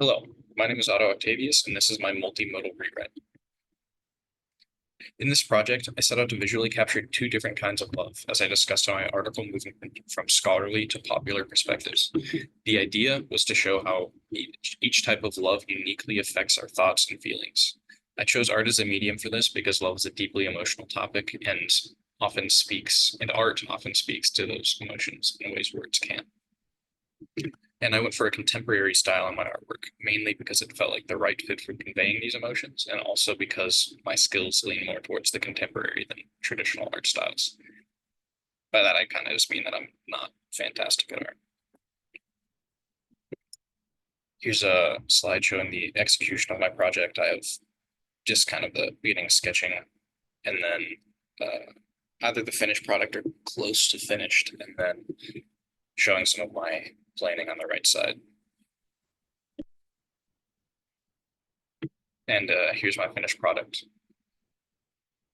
Hello, my name is Otto Octavius, and this is my multimodal rewrite. In this project, I set out to visually capture two different kinds of love, as I discussed in my article moving from scholarly to popular perspectives. The idea was to show how each type of love uniquely affects our thoughts and feelings. I chose art as a medium for this because love is a deeply emotional topic and art often speaks to those emotions in ways words can't. And I went for a contemporary style in my artwork, mainly because it felt like the right fit for conveying these emotions, and also because my skills lean more towards the contemporary than traditional art styles. By that, I kind of just mean that I'm not fantastic at art. Here's a slide showing the execution of my project. I have just kind of the beginning sketching, and then either the finished product or close to finished, and then showing some of my planing on the right side. And here's my finished product.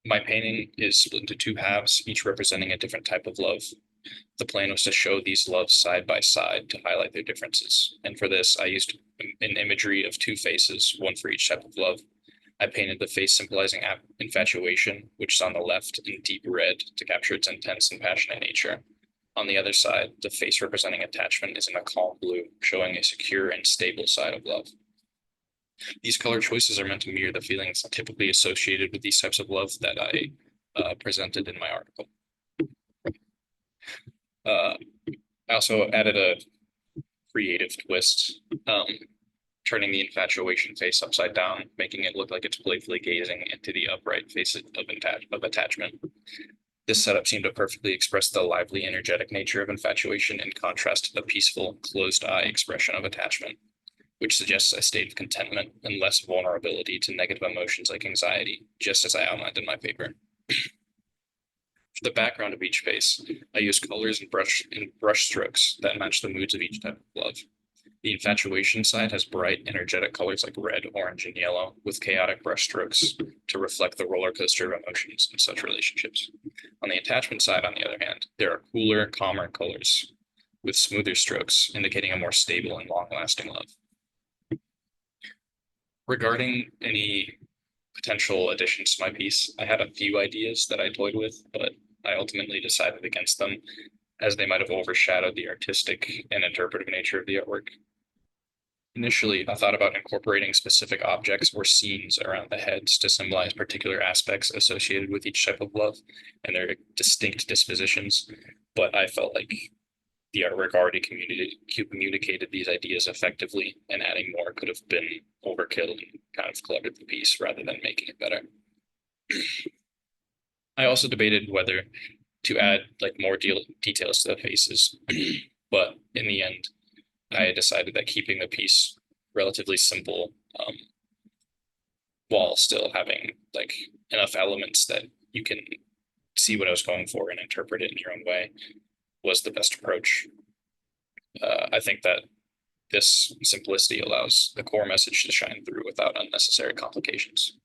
My painting is split into two halves, each representing a different type of love. The plan was to show these loves side by side to highlight their differences. And for this, I used an imagery of two faces, one for each type of love. I painted the face symbolizing infatuation, which is on the left in deep red to capture its intense and passionate nature. On the other side, the face representing attachment is in a calm blue, showing a secure and stable side of love. These color choices are meant to mirror the feelings typically associated with these types of love that I presented in my article. I also added a creative twist, turning the infatuation face upside down, making it look like it's playfully gazing into the upright face of attachment. This setup seemed to perfectly express the lively, energetic nature of infatuation in contrast to the peaceful, closed-eye expression of attachment, which suggests a state of contentment and less vulnerability to negative emotions like anxiety, just as I outlined in my paper. For the background of each face, I used colors and brush strokes that match the moods of each type of love. The infatuation side has bright, energetic colors like red, orange, and yellow, with chaotic brushstrokes to reflect the roller coaster of emotions in such relationships. On the attachment side, on the other hand, there are cooler, calmer colors with smoother strokes, indicating a more stable and long-lasting love. Regarding any potential additions to my piece, I had a few ideas that I toyed with, but I ultimately decided against them as they might have overshadowed the artistic and interpretive nature of the artwork. Initially, I thought about incorporating specific objects or scenes around the heads to symbolize particular aspects associated with each type of love and their distinct dispositions, but I felt like the artwork already communicated these ideas effectively, and adding more could have been overkill and kind of cluttered the piece rather than making it better. I also debated whether to add more details to the faces, but in the end, I decided that keeping the piece relatively simple, while still having enough elements that you can see what I was going for and interpret it in your own way, was the best approach. I think that this simplicity allows the core message to shine through without unnecessary complications.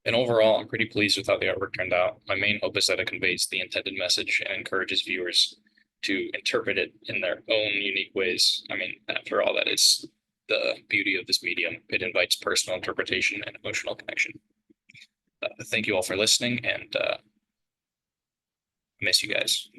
And overall, I'm pretty pleased with how the artwork turned out. My main hope is that it conveys the intended message and encourages viewers to interpret it in their own unique ways. I mean, after all, that is the beauty of this medium. It invites personal interpretation and emotional connection. Thank you all for listening, and I miss you guys.